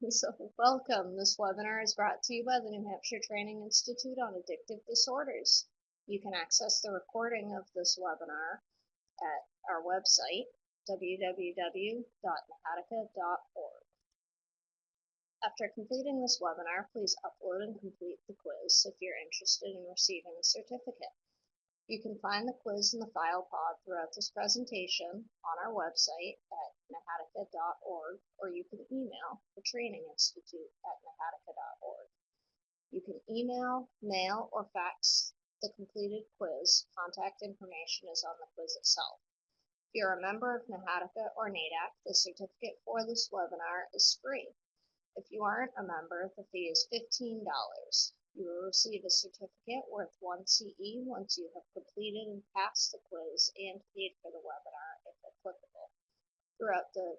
So, welcome. This webinar is brought to you by the New Hampshire Training Institute on Addictive Disorders. You can access the recording of this webinar at our website, www.NHADACA.org. After completing this webinar, please upload and complete the quiz if you're interested in receiving a certificate. You can find the quiz in the file pod throughout this presentation on our website at NHADACA.org, or you can email the Training Institute at NHADACA.org. You can email, mail, or fax the completed quiz. Contact information is on the quiz itself. If you're a member of NHADACA or NADAC, the certificate for this webinar is free. If you aren't a member, the fee is $15. You will receive a certificate worth 1 CE once you have completed and passed the quiz and paid for the webinar, if applicable. Throughout the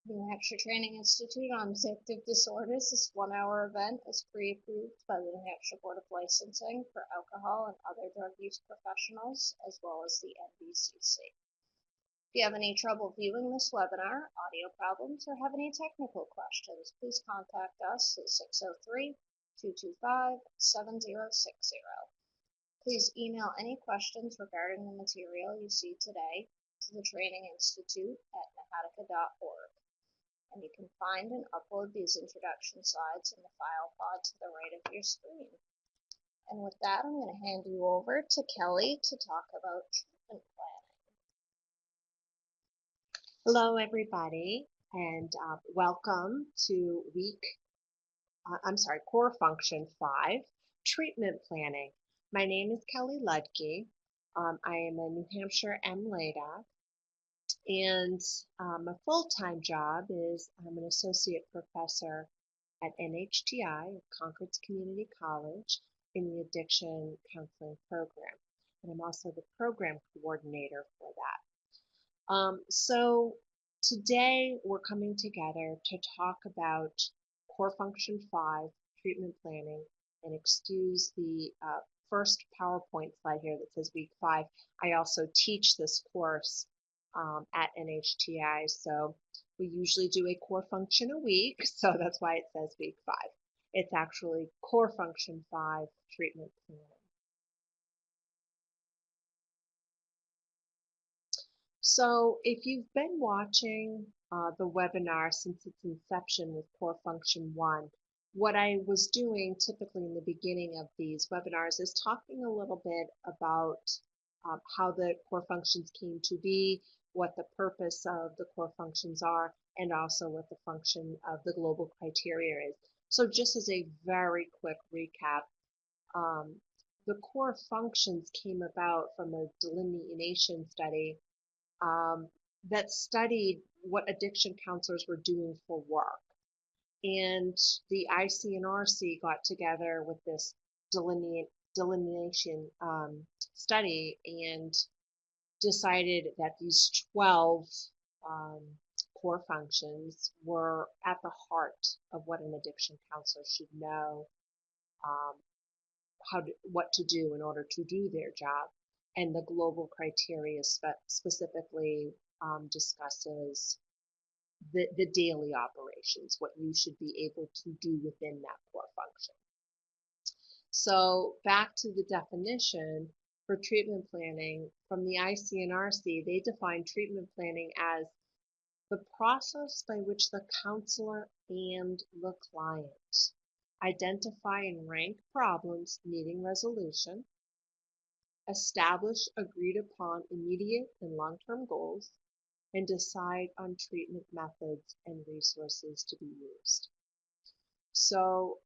New Hampshire Training Institute on Addictive Disorders, this 1-hour event is pre-approved by the New Hampshire Board of Licensing for alcohol and other drug use professionals, as well as the NBCC. If you have any trouble viewing this webinar, audio problems, or have any technical questions, please contact us at 603-225-7060. Please email any questions regarding the material you see today to the Training Institute at NHADACA.org. And you can find and upload these introduction slides in the file pod to the right of your screen. And with that, I'm going to hand you over to Kelly to talk about treatment planning. Hello, everybody, and welcome to Core Function 5, Treatment Planning. My name is Kelly Ludke. I am a New Hampshire MLADC, and my full-time job is I'm an associate professor at NHTI, Concord's Community College, in the Addiction Counseling Program, and I'm also the program coordinator for that. So today we're coming together to talk about Core Function 5, Treatment Planning, and excuse the first PowerPoint slide here that says Week 5. I also teach this course at NHTI, so we usually do a core function a week, so that's why it says Week 5. It's actually Core Function 5, Treatment Planning. So if you've been watching the webinar since its inception with Core Function 1, what I was doing typically in the beginning of these webinars is talking a little bit about how the core functions came to be, what the purpose of the core functions are, and also what the function of the global criteria is. So just as a very quick recap, the core functions came about from a delineation study that studied what addiction counselors were doing for work. And the ICNRC got together with this delineation study and decided that these 12 core functions were at the heart of what an addiction counselor should know, what to do in order to do their job. And the global criteria specifically discusses the daily operations, what you should be able to do within that core function. So back to the definition for treatment planning from the ICNRC, they define treatment planning as the process by which the counselor and the client identify and rank problems needing resolution, establish agreed upon immediate and long-term goals, and decide on treatment methods and resources to be used. So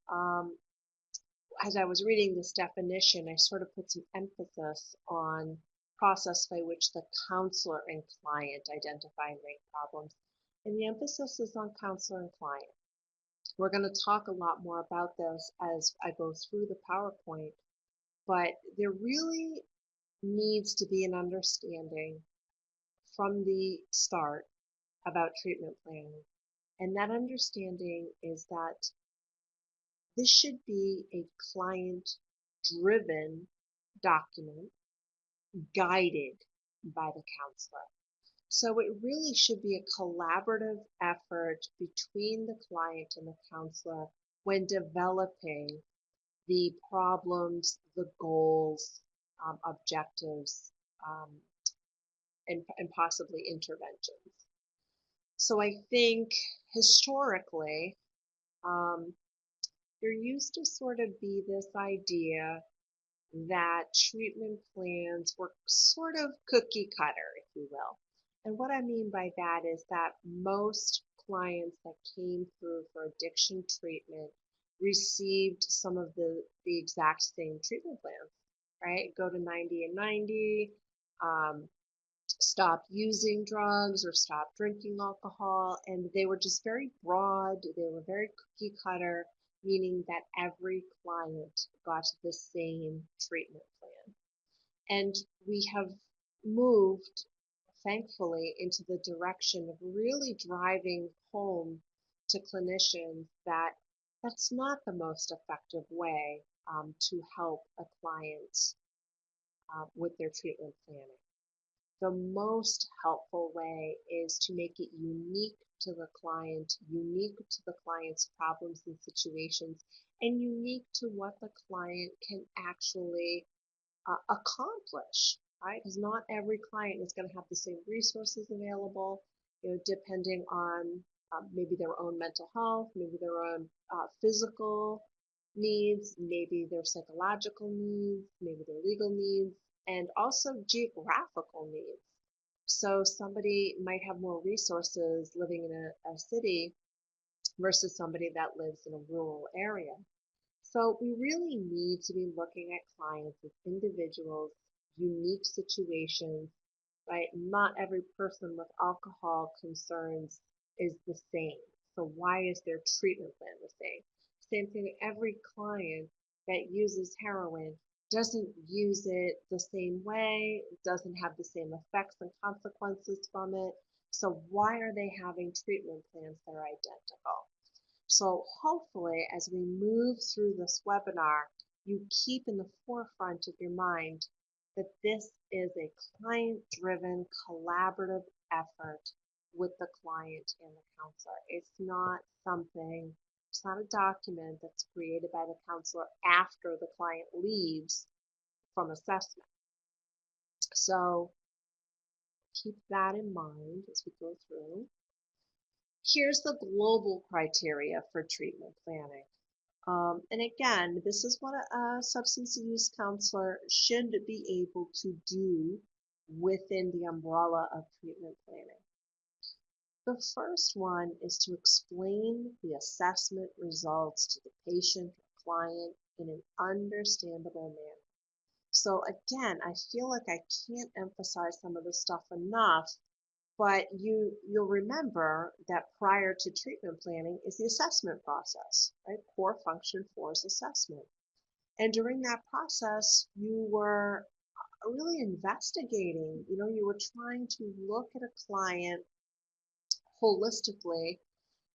as I was reading this definition, I sort of put some emphasis on process by which the counselor and client identify and rank problems. And the emphasis is on counselor and client. We're going to talk a lot more about this as I go through the PowerPoint, but there really needs to be an understanding from the start about treatment planning. And that understanding is that this should be a client-driven document guided by the counselor. So it really should be a collaborative effort between the client and the counselor when developing the problems, the goals, objectives, um, and possibly interventions. So I think historically, um, there used to sort of be this idea that treatment plans were sort of cookie cutter, if you will. And what I mean by that is that most clients that came through for addiction treatment received some of the exact same treatment plans, right? Go to 90 and 90, um, stop using drugs or stop drinking alcohol. And they were just very broad, they were very cookie cutter, meaning that every client got the same treatment plan. And we have moved, thankfully, into the direction of really driving home to clinicians that that's not the most effective way to help a client with their treatment planning. The most helpful way is to make it unique to the client, unique to the client's problems and situations, and unique to what the client can actually accomplish, right? Because not every client is going to have the same resources available, depending on maybe their own mental health, maybe their own physical needs, maybe their psychological needs, maybe their legal needs, and also geographical needs. So somebody might have more resources living in a city versus somebody that lives in a rural area. So we really need to be looking at clients as individuals, unique situations, right? Not every person with alcohol concerns is the same. So why is their treatment plan the same? Same thing, every client that uses heroin doesn't use it the same way, doesn't have the same effects and consequences from it. So why are they having treatment plans that are identical? So hopefully, as we move through this webinar, you keep in the forefront of your mind that this is a client-driven, collaborative effort with the client and the counselor. It's not a document that's created by the counselor after the client leaves from assessment. So keep that in mind as we go through. Here's the global criteria for treatment planning. And again, this is what a substance use counselor should be able to do within the umbrella of treatment planning. The first one is to explain the assessment results to the patient or client in an understandable manner. So again, I feel like I can't emphasize some of this stuff enough, but you'll remember that prior to treatment planning is the assessment process, right? Core function 4 is assessment. And during that process, you were really investigating, you were trying to look at a client holistically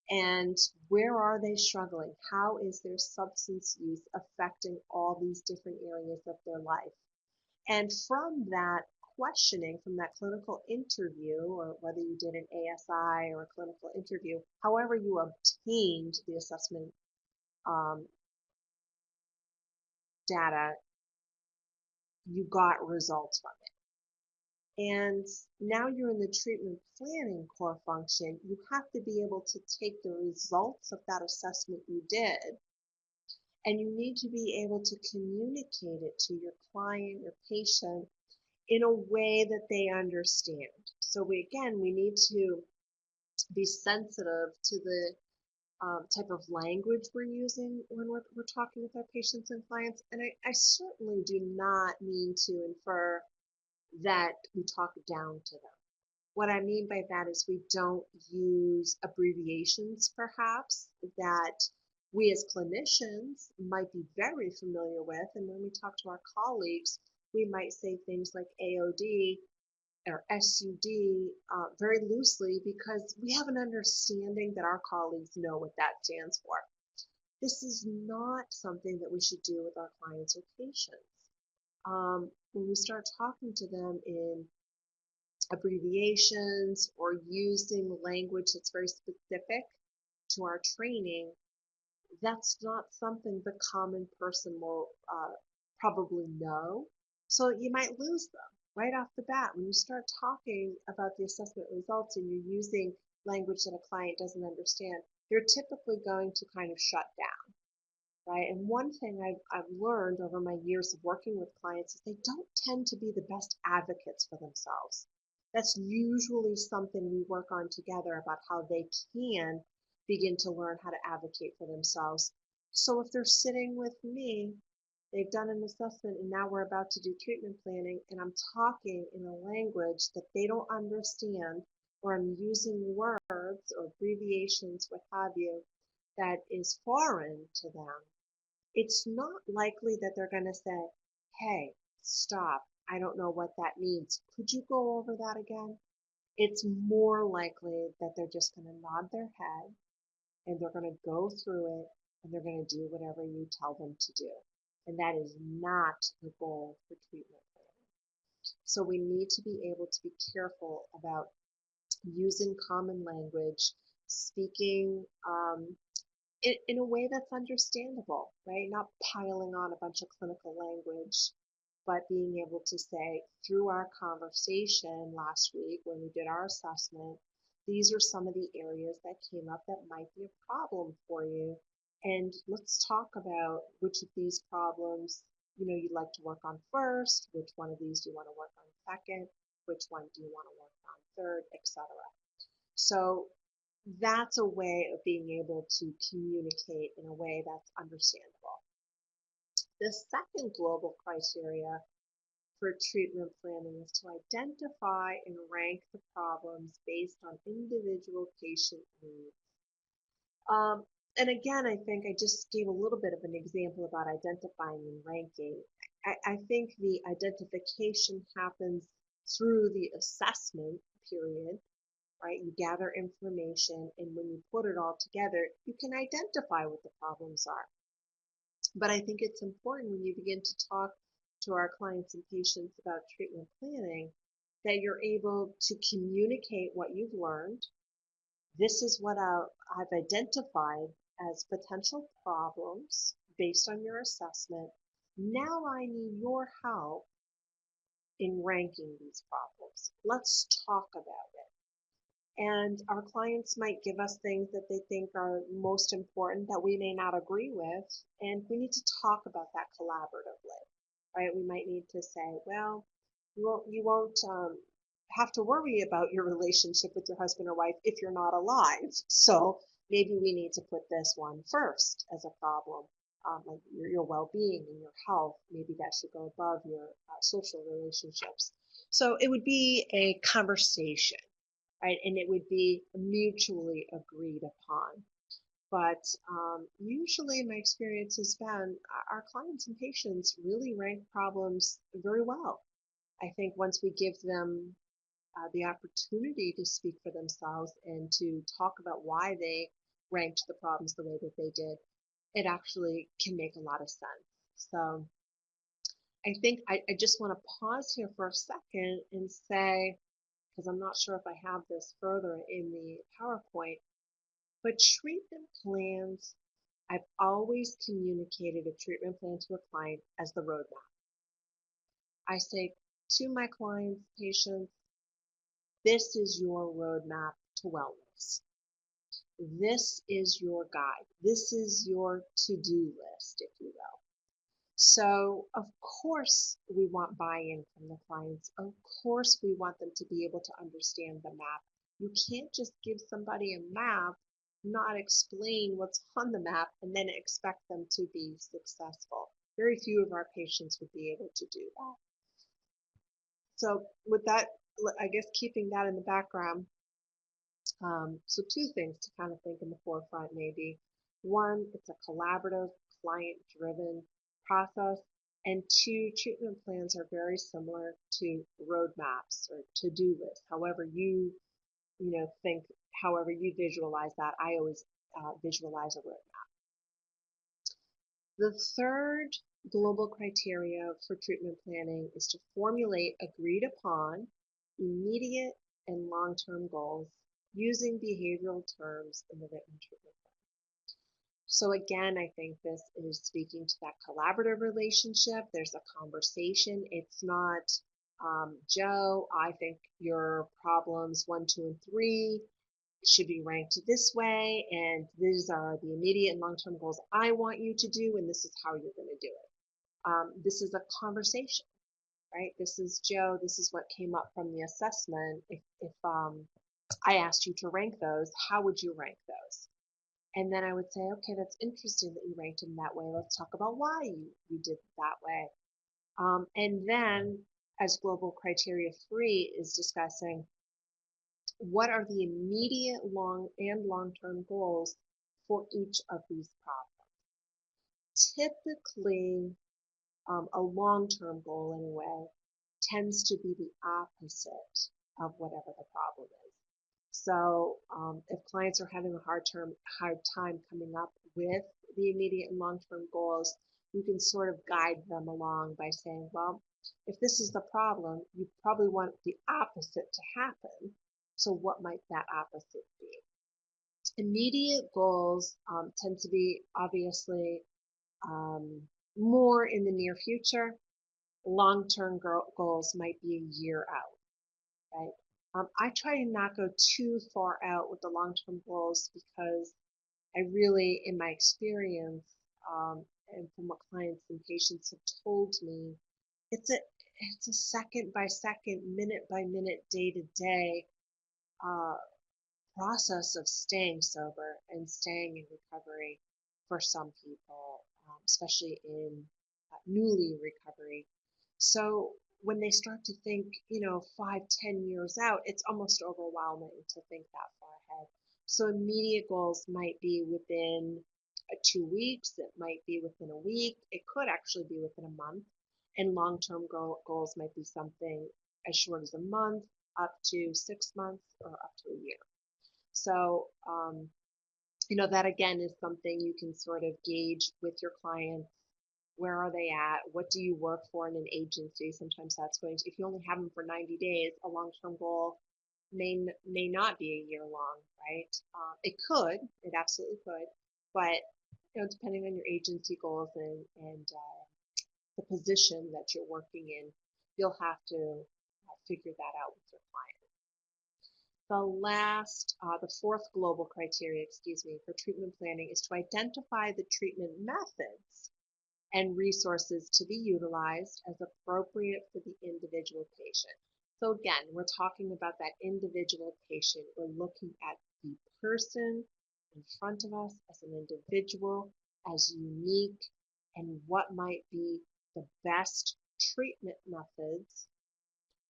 and where are they struggling? How is their substance use affecting all these different areas of their life? And from that questioning, from that clinical interview, or whether you did an ASI or a clinical interview, however you obtained the assessment data, you got results from it. And now you're in the treatment planning core function, you have to be able to take the results of that assessment you did, and you need to be able to communicate it to your client, your patient, in a way that they understand. So we need to be sensitive to the type of language we're using when we're talking with our patients and clients. And I certainly do not mean to infer that we talk down to them. What I mean by that is we don't use abbreviations, perhaps, that we as clinicians might be very familiar with. And when we talk to our colleagues, we might say things like AOD or SUD very loosely because we have an understanding that our colleagues know what that stands for. This is not something that we should do with our clients or patients. When we start talking to them in abbreviations or using language that's very specific to our training, that's not something the common person will probably know. So you might lose them right off the bat when you start talking about the assessment results and you're using language that a client doesn't understand. They're typically going to kind of shut down, right? And one thing I've learned over my years of working with clients is they don't tend to be the best advocates for themselves. That's usually something we work on together about how they can begin to learn how to advocate for themselves. So if they're sitting with me, they've done an assessment and now we're about to do treatment planning and I'm talking in a language that they don't understand, or I'm using words or abbreviations, what have you, that is foreign to them, it's not likely that they're going to say, hey, stop, I don't know what that means. Could you go over that again? It's more likely that they're just going to nod their head and they're going to go through it and they're going to do whatever you tell them to do. And that is not the goal for treatment planning. So we need to be able to be careful about using common language, speaking in a way that's understandable, right? Not piling on a bunch of clinical language, but being able to say, through our conversation last week when we did our assessment, these are some of the areas that came up that might be a problem for you. And let's talk about which of these problems, you'd like to work on first, which one of these do you want to work on second, which one do you want to work on third, etc. So that's a way of being able to communicate in a way that's understandable. The second global criteria for treatment planning is to identify and rank the problems based on individual patient needs. And again, I think I just gave a little bit of an example about identifying and ranking. I think the identification happens through the assessment period, right? You gather information, and when you put it all together, you can identify what the problems are. But I think it's important when you begin to talk to our clients and patients about treatment planning that you're able to communicate what you've learned. This is what I've identified as potential problems based on your assessment. Now I need your help in ranking these problems. Let's talk about it. And our clients might give us things that they think are most important that we may not agree with, and we need to talk about that collaboratively, right? We might need to say, well, you won't have to worry about your relationship with your husband or wife if you're not alive. So maybe we need to put this one first as a problem, like your well-being and your health. Maybe that should go above your social relationships. So it would be a conversation, right? And it would be mutually agreed upon. But usually my experience has been our clients and patients really rank problems very well. I think once we give them the opportunity to speak for themselves and to talk about why they ranked the problems the way that they did, it actually can make a lot of sense. So I think I just want to pause here for a second and say, because I'm not sure if I have this further in the PowerPoint, but treatment plans, I've always communicated a treatment plan to a client as the roadmap. I say to my clients, patients, this is your roadmap to wellness. This is your guide. This is your to-do list, if you will. So, of course, we want buy-in from the clients. Of course, we want them to be able to understand the map. You can't just give somebody a map, not explain what's on the map, and then expect them to be successful. Very few of our patients would be able to do that. So with that, I guess keeping that in the background, so two things to kind of think in the forefront maybe. One, it's a collaborative, client-driven process. And two, treatment plans are very similar to roadmaps or to-do lists. However you think, however you visualize that, I always visualize a roadmap. The third global criteria for treatment planning is to formulate agreed upon immediate and long-term goals using behavioral terms in the written treatment plan. So again, I think this is speaking to that collaborative relationship. There's a conversation. It's not, Joe, I think your problems 1, 2, and 3 should be ranked this way, and these are the immediate and long-term goals I want you to do, and this is how you're going to do it. This is a conversation, right? This is Joe. This is what came up from the assessment. If I asked you to rank those, how would you rank those? And then I would say, okay, that's interesting that you ranked them that way. Let's talk about why you did it that way. And then, as global criteria 3 is discussing, what are the immediate long-term goals for each of these problems? Typically, a long-term goal anyway tends to be the opposite of whatever the problem is. So if clients are having a hard time coming up with the immediate and long-term goals, you can sort of guide them along by saying, well, if this is the problem, you probably want the opposite to happen. So what might that opposite be? Immediate goals tend to be obviously more in the near future. Long-term goals might be a year out, right? I try to not go too far out with the long-term goals because I really, in my experience, and from what clients and patients have told me, it's a second by second, minute by minute, day to day process of staying sober and staying in recovery for some people, especially in newly recovery. So when they start to think, 5, 10 years out, it's almost overwhelming to think that far ahead. So immediate goals might be within 2 weeks, it might be within a week, it could actually be within a month, and long-term goals might be something as short as a month, up to 6 months, or up to a year. So, that again is something you can sort of gauge with your clients. Where are they at? What do you work for in an agency? Sometimes that's going to, if you only have them for 90 days, a long-term goal may not be a year long, right? It could, it absolutely could, but depending on your agency goals and the position that you're working in, you'll have to figure that out with your client. The fourth global criteria, for treatment planning is to identify the treatment methods and resources to be utilized as appropriate for the individual patient. So again, we're talking about that individual patient. We're looking at the person in front of us as an individual, as unique, and what might be the best treatment methods,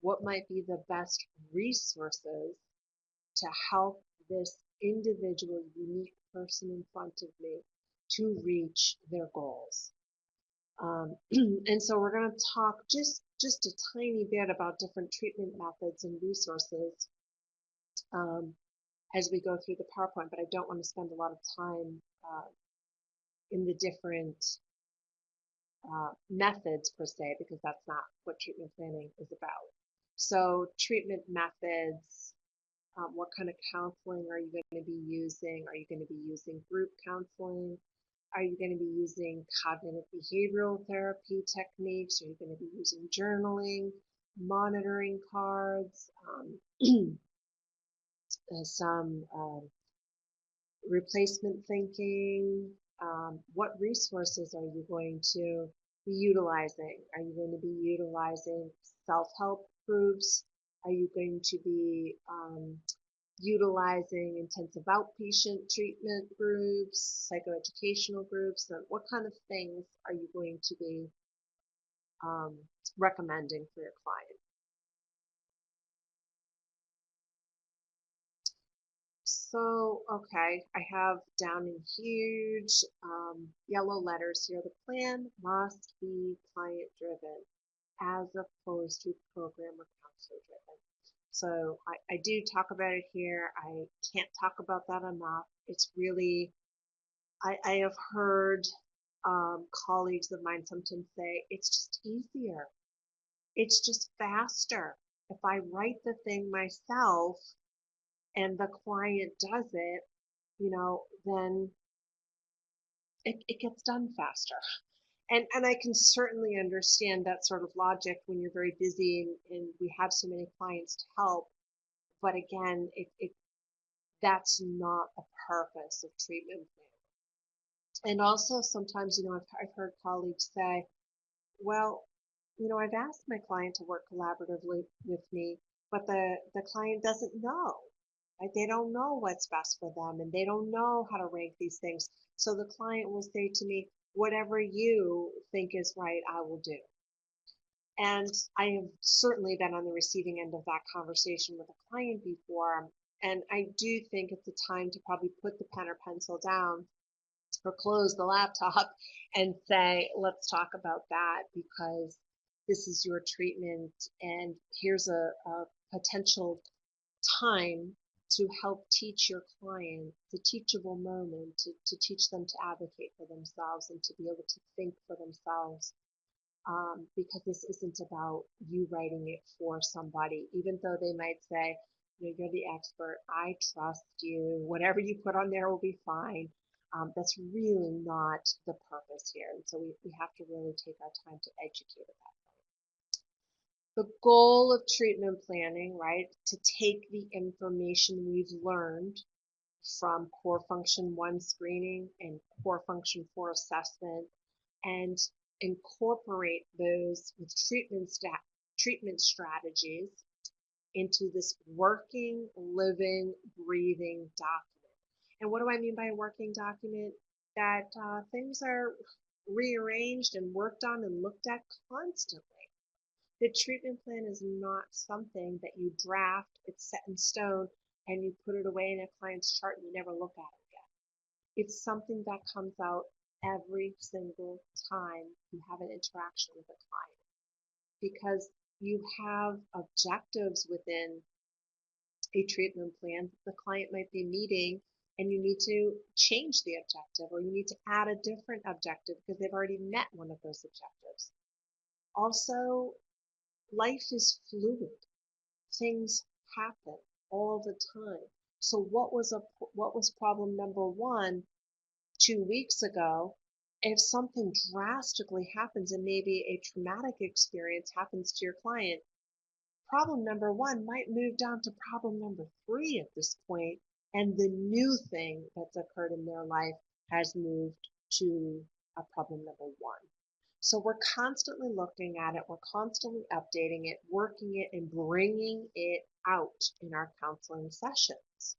what might be the best resources to help this individual, unique person in front of me to reach their goals. And so we're going to talk just a tiny bit about different treatment methods and resources as we go through the PowerPoint, but I don't want to spend a lot of time in the different methods per se, because that's not what treatment planning is about. So treatment methods, what kind of counseling are you going to be using? Are you going to be using group counseling? Are you going to be using cognitive behavioral therapy techniques? Are you going to be using journaling, monitoring cards, some replacement thinking? What resources are you going to be utilizing? Are you going to be utilizing self-help groups? Are you going to be utilizing intensive outpatient treatment groups, psychoeducational groups? What kind of things are you going to be recommending for your client? So, okay, I have down in huge yellow letters here, the plan must be client-driven as opposed to program or counselor-driven. So I do talk about it here. I can't talk about that enough. It's really, I have heard colleagues of mine sometimes say, it's just easier. It's just faster. If I write the thing myself and the client does it, then it gets done faster. And I can certainly understand that sort of logic when you're very busy and we have so many clients to help. But again, that's not the purpose of treatment plan. And also sometimes, I've heard colleagues say, well, I've asked my client to work collaboratively with me, but the client doesn't know. Right? They don't know what's best for them and they don't know how to rank these things. So the client will say to me, whatever you think is right, I will do. And I have certainly been on the receiving end of that conversation with a client before. And I do think it's a time to probably put the pen or pencil down or close the laptop and say, let's talk about that because this is your treatment and here's a potential time to help teach your client the teachable moment, to teach them to advocate for themselves and to be able to think for themselves. Because this isn't about you writing it for somebody, even though they might say, you're the expert, I trust you, whatever you put on there will be fine. That's really not the purpose here. And so we have to really take our time to educate at that point. The goal of treatment planning, right, to take the information we've learned from core function 1 screening and core function 4 assessment and incorporate those with treatment strategies into this working, living, breathing document. And what do I mean by a working document? That things are rearranged and worked on and looked at constantly. The treatment plan is not something that you draft, it's set in stone, and you put it away in a client's chart and you never look at it again. It's something that comes out every single time you have an interaction with a client because you have objectives within a treatment plan that the client might be meeting and you need to change the objective or you need to add a different objective because they've already met one of those objectives. Also, life is fluid. Things happen all the time. So what was problem number 1 2 weeks ago? If something drastically happens and maybe a traumatic experience happens to your client, problem number 1 might move down to problem number 3 at this point, and the new thing that's occurred in their life has moved to a problem number 1. So we're constantly looking at it, we're constantly updating it, working it, and bringing it out in our counseling sessions.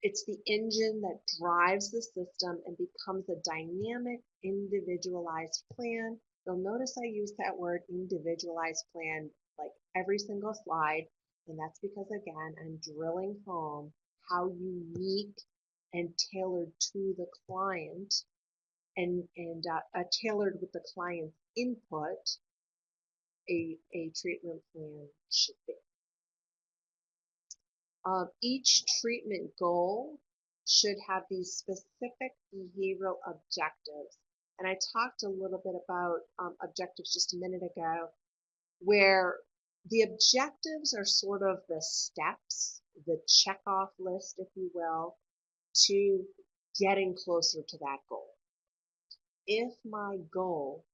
It's the engine that drives the system and becomes a dynamic, individualized plan. You'll notice I use that word individualized plan like every single slide, and that's because, again, I'm drilling home how unique and tailored to the client and tailored with the client's input a treatment plan should be. Each treatment goal should have these specific behavioral objectives. And I talked a little bit about objectives just a minute ago, where the objectives are sort of the steps, the checkoff list, if you will, to getting closer to that goal. If my goal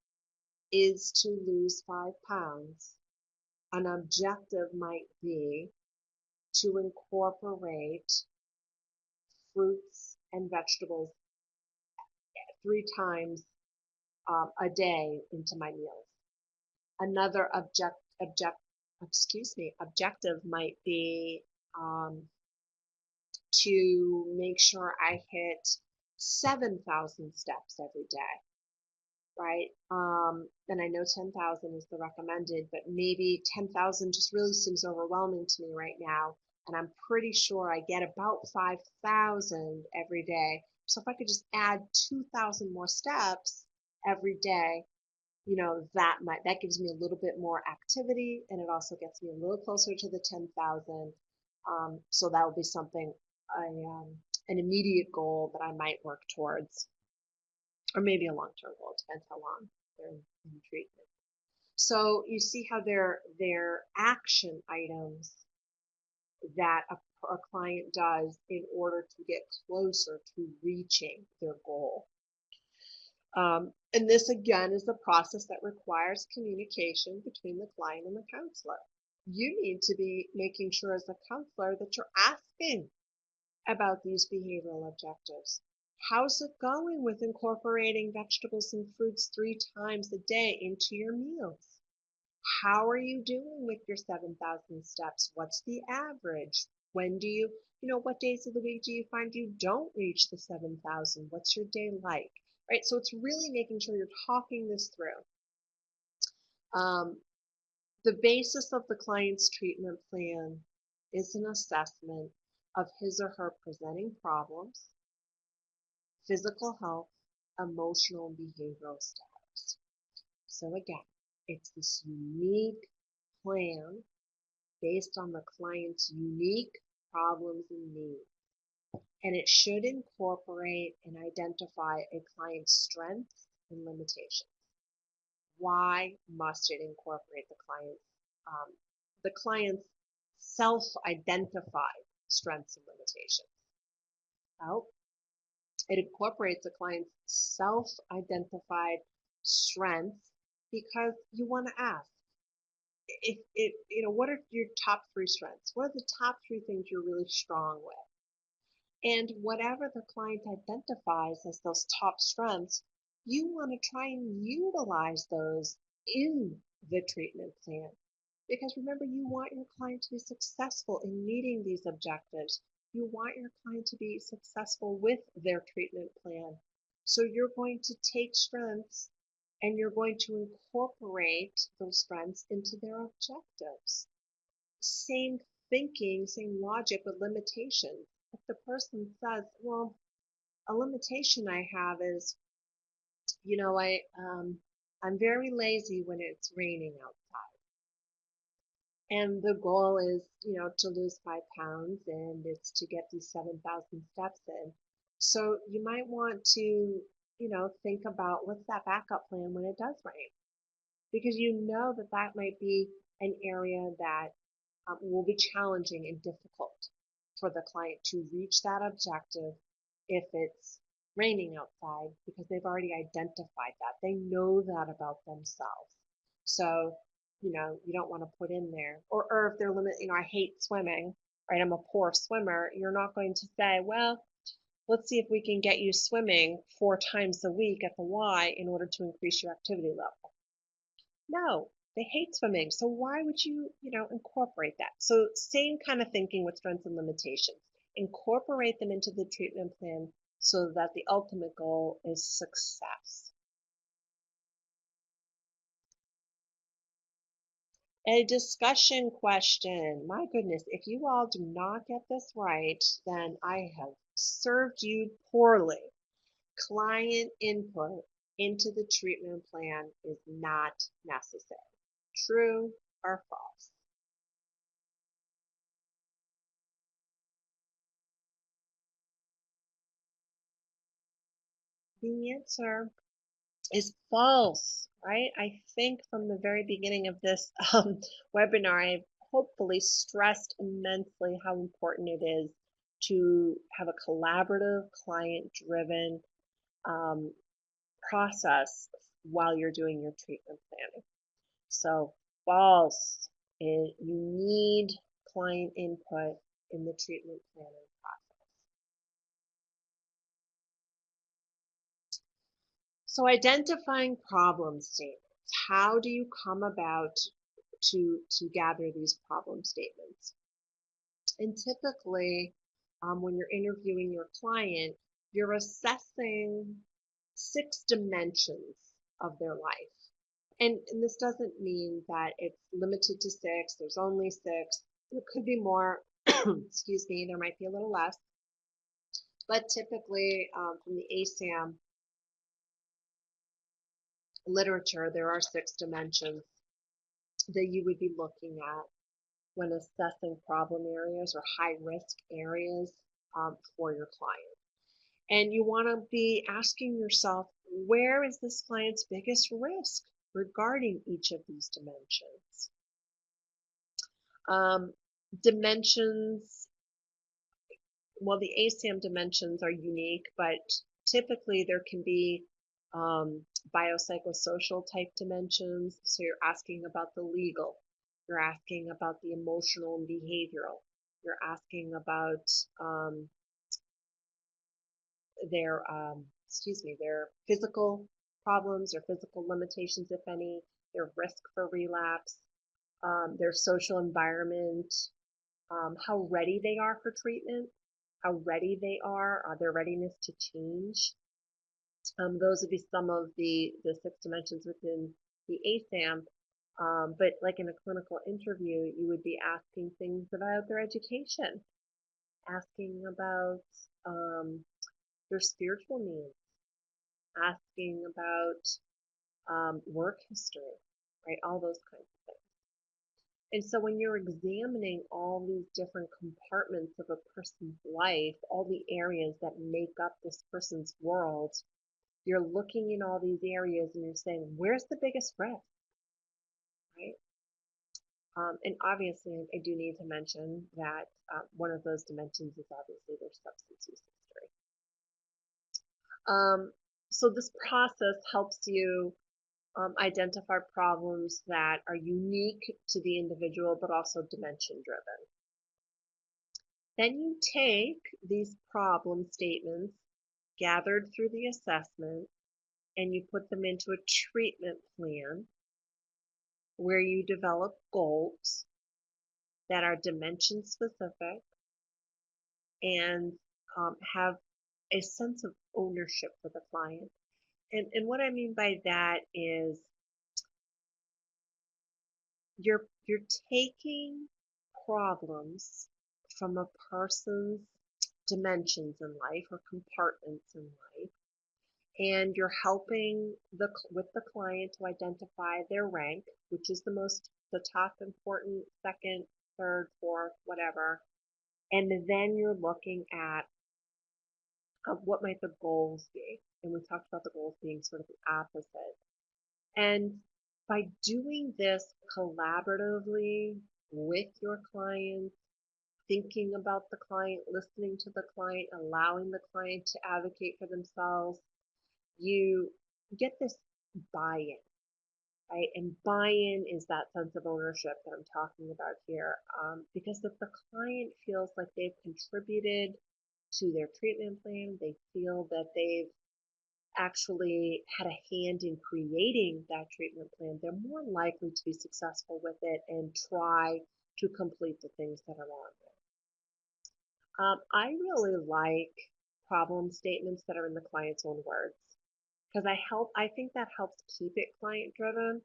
is to lose 5 pounds, an objective might be to incorporate fruits and vegetables 3 times a day into my meals. Another objective might be to make sure I hit 7,000 steps every day, right? And I know 10,000 is the recommended, but maybe 10,000 just really seems overwhelming to me right now. And I'm pretty sure I get about 5,000 every day. So if I could just add 2,000 more steps every day, that gives me a little bit more activity, and it also gets me a little closer to the 10,000. So that would be something, an immediate goal that I might work towards, or maybe a long-term goal. It depends how long they're in treatment. So you see how they're action items that a client does in order to get closer to reaching their goal. And this again is the process that requires communication between the client and the counselor. You need to be making sure as a counselor that you're asking about these behavioral objectives. How's it going with incorporating vegetables and fruits 3 times a day into your meals? How are you doing with your 7,000 steps? What's the average? When do you, what days of the week do you find you don't reach the 7,000? What's your day like? Right? So it's really making sure you're talking this through. The basis of the client's treatment plan is an assessment of his or her presenting problems, physical health, emotional, and behavioral status. So again, it's this unique plan based on the client's unique problems and needs. And it should incorporate and identify a client's strengths and limitations. Why must it incorporate the client's self-identified strengths and limitations? Well, it incorporates the client's self-identified strengths because you want to ask, what are your top 3 strengths? What are the top 3 things you're really strong with? And whatever the client identifies as those top strengths, you want to try and utilize those in the treatment plan. Because remember, you want your client to be successful in meeting these objectives. You want your client to be successful with their treatment plan. So you're going to take strengths and you're going to incorporate those strengths into their objectives. Same thinking, same logic with limitations. If the person says, well, a limitation I have is, I'm very lazy when it's raining outside. And the goal is, to lose 5 pounds, and it's to get these 7,000 steps in. So you might want to, think about what's that backup plan when it does rain, because you know that might be an area that will be challenging and difficult for the client to reach that objective if it's raining outside, because they've already identified that. They know that about themselves. So, you don't want to put in there, or if they're I hate swimming, right? I'm a poor swimmer. You're not going to say, well, let's see if we can get you swimming 4 times a week at the Y in order to increase your activity level. No, they hate swimming. So why would you, incorporate that? So same kind of thinking with strengths and limitations. Incorporate them into the treatment plan so that the ultimate goal is success. A discussion question. My goodness, if you all do not get this right, then I have served you poorly. Client input into the treatment plan is not necessary. True or false? The answer is false, right? I think from the very beginning of this webinar, I've hopefully stressed immensely how important it is to have a collaborative, client-driven process while you're doing your treatment planning. So false, you need client input in the treatment planning process. So identifying problem statements. How do you come about to gather these problem statements? And typically, when you're interviewing your client, you're assessing 6 dimensions of their life. And this doesn't mean that it's limited to 6. There's only 6. There could be more. Excuse me, there might be a little less. But typically, from the ACEP literature, there are 6 dimensions that you would be looking at when assessing problem areas or high risk areas for your client. And you want to be asking yourself, where is this client's biggest risk? regarding each of these dimensions. Dimensions, well, the ACEM dimensions are unique, but typically there can be biopsychosocial type dimensions. So you're asking about the legal, you're asking about the emotional and behavioral, you're asking about their physical problems or physical limitations, if any, their risk for relapse, their social environment, how ready they are for treatment, how ready they are, their readiness to change. Those would be some of the 6 dimensions within the ASAM. But like in a clinical interview, you would be asking things about their education, asking about their spiritual needs, asking about work history, right? All those kinds of things. And so when you're examining all these different compartments of a person's life, all the areas that make up this person's world, you're looking in all these areas and you're saying, where's the biggest risk, right? And obviously, I do need to mention that one of those dimensions is obviously their substance use history. So this process helps you identify problems that are unique to the individual, but also dimension driven. Then you take these problem statements gathered through the assessment and you put them into a treatment plan where you develop goals that are dimension specific and have a sense of ownership for the client. And what I mean by that is you're taking problems from a person's dimensions in life or compartments in life, and you're helping with the client to identify their rank, which is the top important, second, third, fourth, whatever, and then you're looking at what might the goals be. And we talked about the goals being sort of the opposite. And by doing this collaboratively with your client, thinking about the client, listening to the client, allowing the client to advocate for themselves, you get this buy-in, right? And buy-in is that sense of ownership that I'm talking about here. Because if the client feels like they've contributed to their treatment plan, they feel that they've actually had a hand in creating that treatment plan, they're more likely to be successful with it and try to complete the things that are on there. I really like problem statements that are in the client's own words because I think that helps keep it client driven.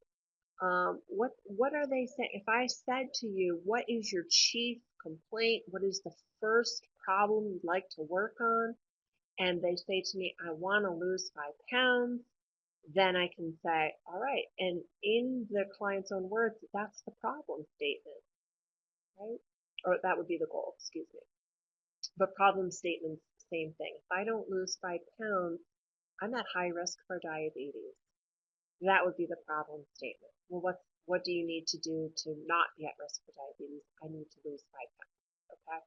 What are they saying? If I said to you, what is your chief complaint? What is the first problem you'd like to work on? And they say to me, I want to lose 5 pounds, then I can say, all right. And in the client's own words, that's the problem statement, right? Or that would be the goal, excuse me. But problem statements, same thing. If I don't lose 5 pounds, I'm at high risk for diabetes. That would be the problem statement. Well, what do you need to do to not be at risk for diabetes? I need to lose 5 pounds, okay?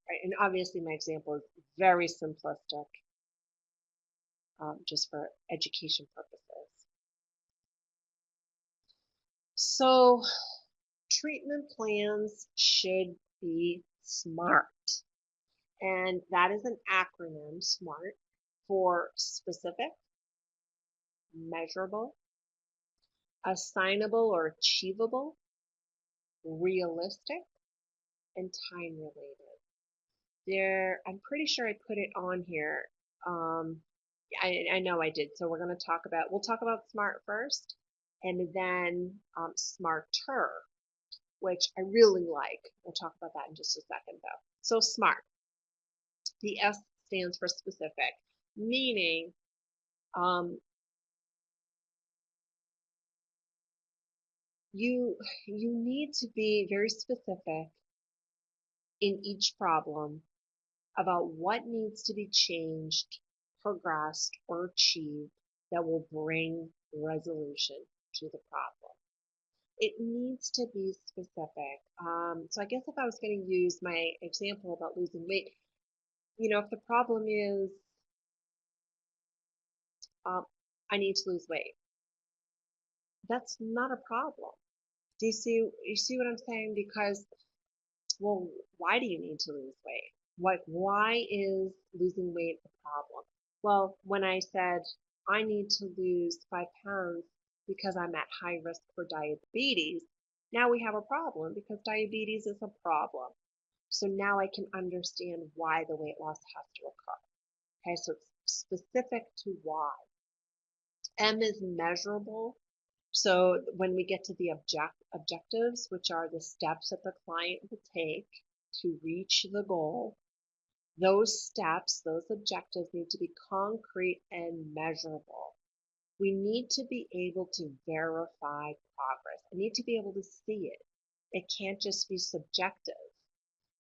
Right, and obviously my example is very simplistic, just for education purposes. So treatment plans should be SMART. And that is an acronym, SMART, for specific, measurable, assignable or achievable, realistic, and time related. I'm pretty sure I put it on here. I know I did. So we'll talk about SMART first, and then SMARTer, which I really like. We'll talk about that in just a second though. So SMART, the S stands for specific, meaning you need to be very specific in each problem about what needs to be changed, progressed, or achieved that will bring resolution. to the problem. It needs to be specific. So I guess if I was going to use my example about losing weight, if the problem is I need to lose weight, that's not a problem. Do you see what I'm saying? Because, well, why do you need to lose weight? Why is losing weight a problem? Well, when I said I need to lose 5 pounds because I'm at high risk for diabetes, now we have a problem because diabetes is a problem. So now I can understand why the weight loss has to occur. Okay, so it's specific to why. M is measurable. So when we get to the objectives, which are the steps that the client will take to reach the goal, those steps, those objectives need to be concrete and measurable. We need to be able to verify progress. I need to be able to see it. It can't just be subjective,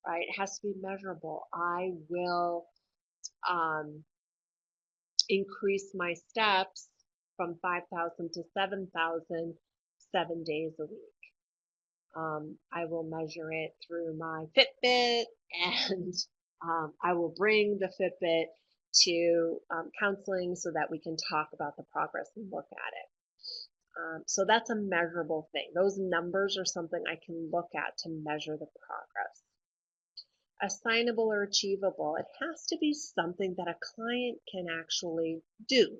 right? It has to be measurable. I will increase my steps from 5,000 to 7,000 7 days a week. I will measure it through my Fitbit, and I will bring the Fitbit to counseling so that we can talk about the progress and look at it. So that's a measurable thing. Those numbers are something I can look at to measure the progress. Assignable or achievable, it has to be something that a client can actually do,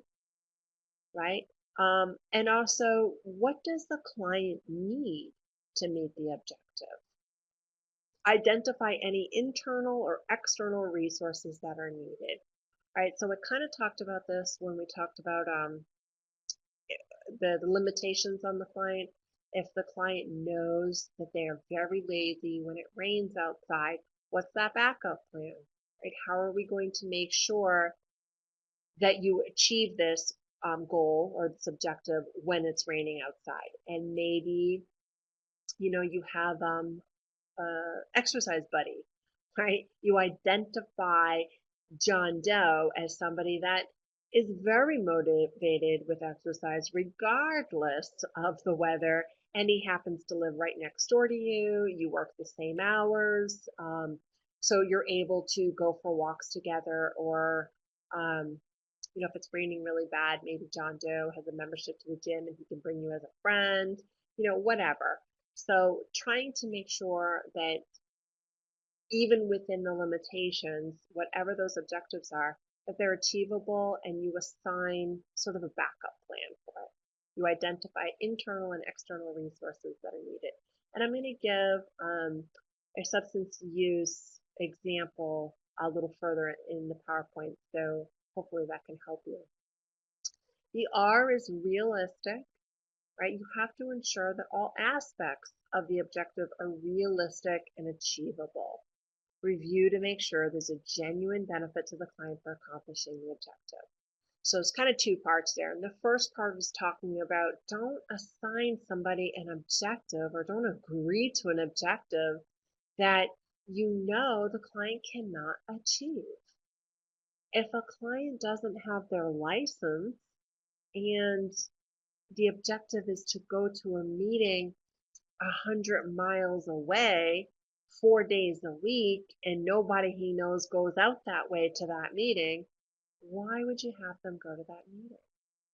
right? And also, what does the client need to meet the objective? Identify any internal or external resources that are needed, right? So we kind of talked about this when we talked about the limitations on the client. If the client knows that they are very lazy when it rains outside, what's that backup plan, right? How are we going to make sure that you achieve this goal or this objective when it's raining outside? And maybe, you have exercise buddy, right? You identify John Doe as somebody that is very motivated with exercise regardless of the weather, and he happens to live right next door to you. You work the same hours, so you're able to go for walks together, or if it's raining really bad, maybe John Doe has a membership to the gym and he can bring you as a friend, whatever. So trying to make sure that even within the limitations, whatever those objectives are, that they're achievable, and you assign sort of a backup plan for it. You identify internal and external resources that are needed. And I'm going to give a substance use example a little further in the PowerPoint, so hopefully that can help you. The R is realistic, right? You have to ensure that all aspects of the objective are realistic and achievable. Review to make sure there's a genuine benefit to the client for accomplishing the objective. So it's kind of two parts there. And the first part is talking about don't assign somebody an objective or don't agree to an objective that the client cannot achieve. If a client doesn't have their license and the objective is to go to a meeting 100 miles away 4 days a week, and nobody he knows goes out that way to that meeting, why would you have them go to that meeting,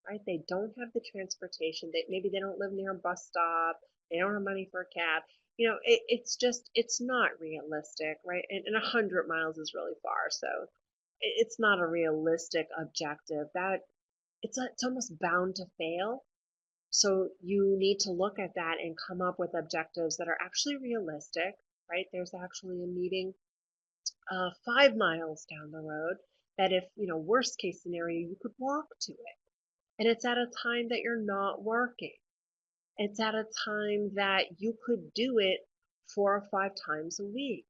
right? They don't have the transportation. Maybe they don't live near a bus stop. They don't have money for a cab. It's not realistic, right? And 100 miles is really far, so it's not a realistic objective. It's almost bound to fail. So you need to look at that and come up with objectives that are actually realistic, right? There's actually a meeting 5 miles down the road that if, worst case scenario, you could walk to it. And it's at a time that you're not working. It's at a time that you could do it 4 or 5 times a week.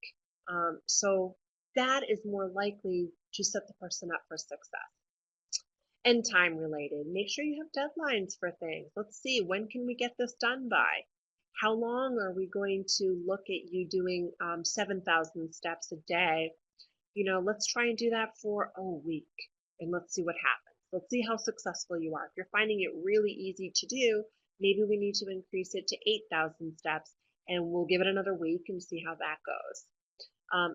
So that is more likely to set the person up for success. And time related, make sure you have deadlines for things. Let's see, when can we get this done by? How long are we going to look at you doing 7,000 steps a day? Let's try and do that for a week, and let's see what happens. Let's see how successful you are. If you're finding it really easy to do, Maybe we need to increase it to 8,000 steps, and we'll give it another week and see how that goes.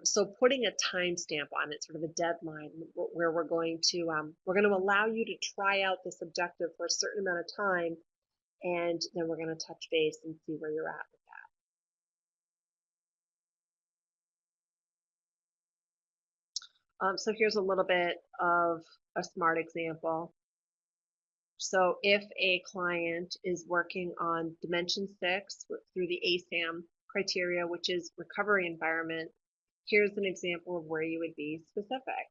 So putting a timestamp on it, sort of a deadline where we're going to allow you to try out this objective for a certain amount of time, and then we're going to touch base and see where you're at with that. So here's a little bit of a smart example. So if a client is working on Dimension 6 through the ASAM criteria, which is recovery environment, here's an example of where you would be specific,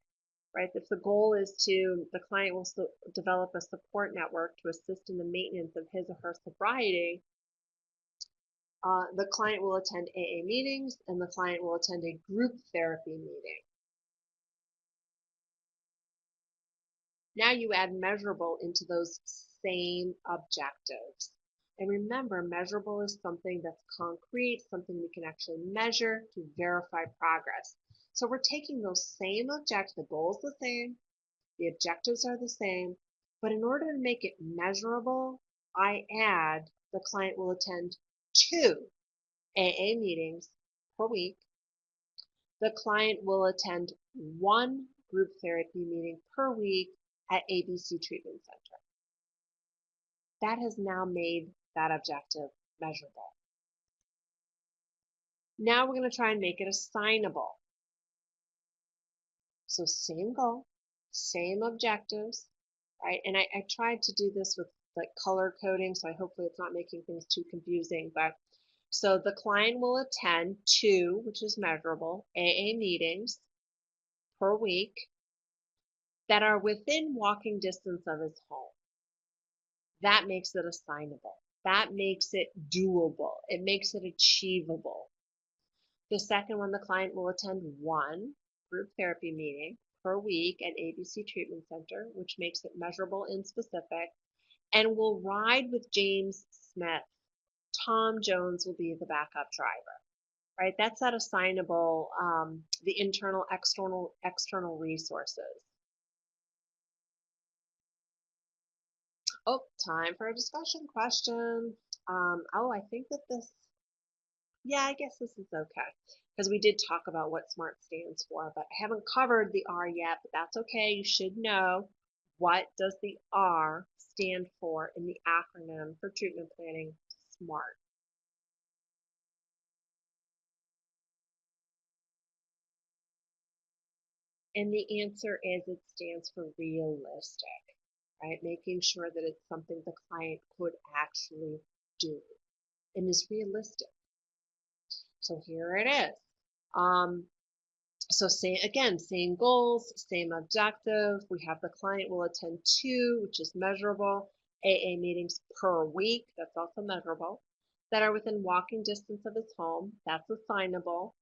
right? If the goal is the client will develop a support network to assist in the maintenance of his or her sobriety, the client will attend AA meetings and the client will attend a group therapy meeting. Now you add measurable into those same objectives. And remember, measurable is something that's concrete, something we can actually measure to verify progress. So we're taking those same objectives, the goal's the same, the objectives are the same, but in order to make it measurable, I add the client will attend 2 AA meetings per week. The client will attend 1 group therapy meeting per week at ABC Treatment Center. That has now made that objective measurable. Now we're going to try and make it assignable. So same goal, same objectives, right? And I tried to do this with like color coding, so hopefully it's not making things too confusing. But so the client will attend 2, which is measurable, AA meetings per week that are within walking distance of his home. That makes it assignable. That makes it doable. It makes it achievable. The second one, the client will attend 1 group therapy meeting per week at ABC Treatment Center, which makes it measurable and specific, and will ride with James Smith. Tom Jones will be the backup driver, right? That's that assignable, the internal, external resources. Oh, time for a discussion question. I think that I guess this is okay, because we did talk about what SMART stands for, but I haven't covered the R yet, but that's okay. You should know, what does the R stand for in the acronym for treatment planning, SMART? And the answer is it stands for realistic, right? Making sure that it's something the client could actually do and is realistic. So here it is. So same goals, same objective. We have the client will attend 2, which is measurable, AA meetings per week, that's also measurable, that are within walking distance of his home, that's assignable.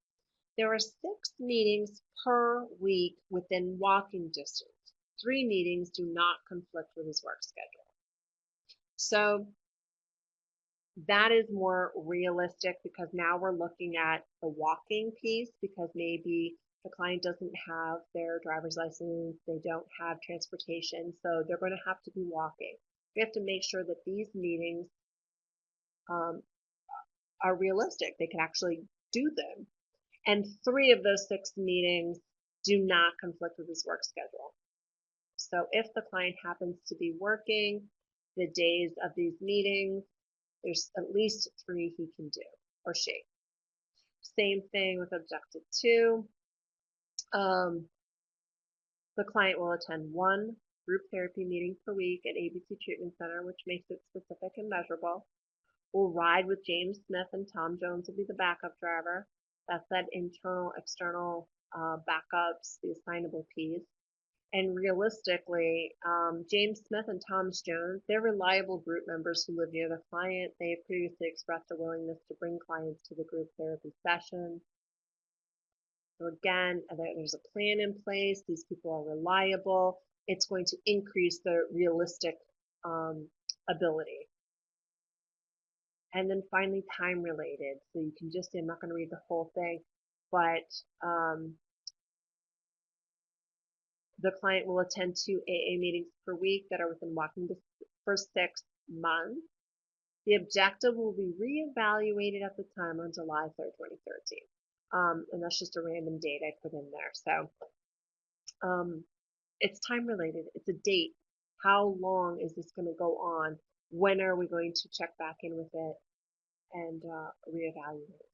There are 6 meetings per week within walking distance. 3 meetings do not conflict with his work schedule. So that is more realistic, because now we're looking at the walking piece, because maybe the client doesn't have their driver's license, they don't have transportation, so they're going to have to be walking. We have to make sure that these meetings are realistic. They can actually do them. And 3 of those 6 meetings do not conflict with his work schedule. So if the client happens to be working the days of these meetings, there's at least 3 he can do, or she. Same thing with objective 2. The client will attend 1 group therapy meeting per week at ABC Treatment Center, which makes it specific and measurable. Will ride with James Smith, and Tom Jones will be the backup driver. That's that internal, external backups, the assignable piece. And realistically, James Smith and Thomas Jones, they're reliable group members who live near the client. They have previously expressed a willingness to bring clients to the group therapy session. So again, there's a plan in place. These people are reliable. It's going to increase the realistic ability. And then finally, time related. So you can just, I'm not going to read the whole thing, but the client will attend 2 AA meetings per week that are within walking distance for 6 months. The objective will be reevaluated at the time on July 3rd, 2013. And that's just a random date I put in there. So it's time related. It's a date. How long is this going to go on? When are we going to check back in with it and reevaluate?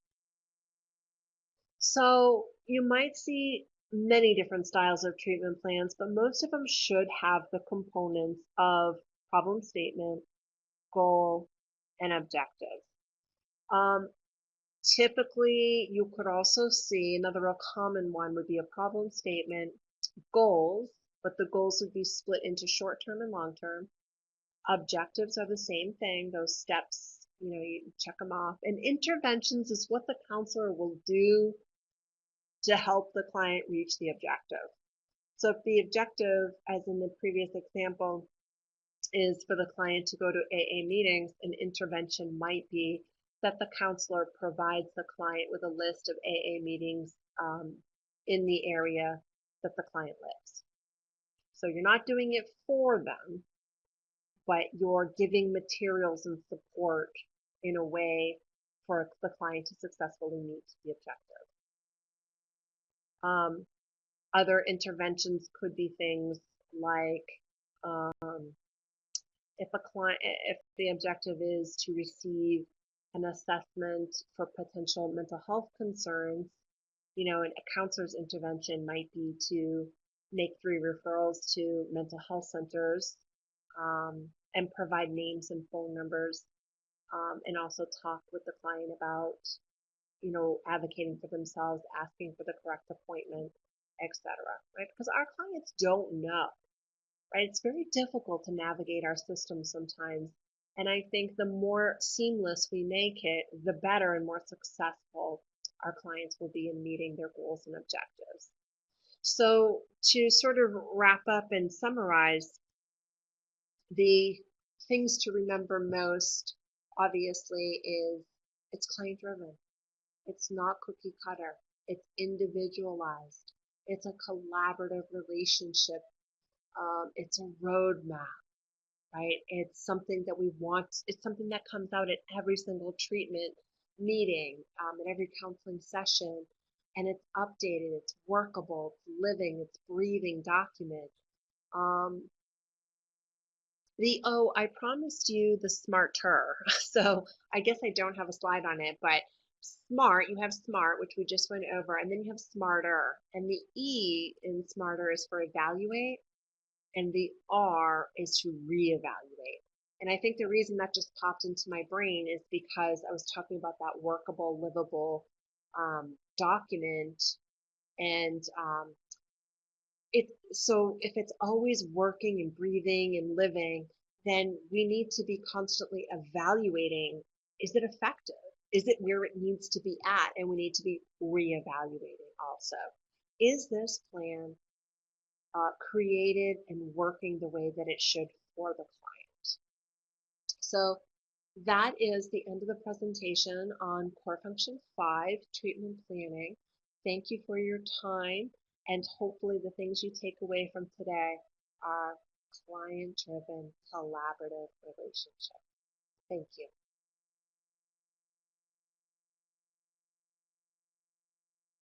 So you might see many different styles of treatment plans, but most of them should have the components of problem statement, goal, and objective. Typically, you could also see another real common one would be a problem statement, goals, but the goals would be split into short-term and long-term. Objectives are the same thing, those steps, you check them off. And interventions is what the counselor will do to help the client reach the objective. So if the objective, as in the previous example, is for the client to go to AA meetings, an intervention might be that the counselor provides the client with a list of AA meetings in the area that the client lives. So you're not doing it for them, but you're giving materials and support in a way for the client to successfully meet the objective. Other interventions could be things like if the objective is to receive an assessment for potential mental health concerns, a counselor's intervention might be to make 3 referrals to mental health centers and provide names and phone numbers, and also talk with the client about, advocating for themselves, asking for the correct appointment, etc. Right? Because our clients don't know, right? It's very difficult to navigate our system sometimes. And I think the more seamless we make it, the better and more successful our clients will be in meeting their goals and objectives. So to sort of wrap up and summarize, the things to remember most, obviously, is it's client driven. It's not cookie cutter. It's individualized. It's a collaborative relationship. It's a roadmap, right? It's something that we want. It's something that comes out at every single treatment meeting, at every counseling session, and it's updated. It's workable. It's living. It's breathing document. I promised you the smarter. So I guess I don't have a slide on it, but smart, you have smart, which we just went over, and then you have smarter. And the E in smarter is for evaluate, and the R is to reevaluate. And I think the reason that just popped into my brain is because I was talking about that workable, livable document. And so if it's always working and breathing and living, then we need to be constantly evaluating, is it effective? Is it where it needs to be at? And we need to be reevaluating also. Is this plan created and working the way that it should for the client? So that is the end of the presentation on Core Function 5, Treatment Planning. Thank you for your time, and hopefully the things you take away from today are client-driven, collaborative relationship. Thank you.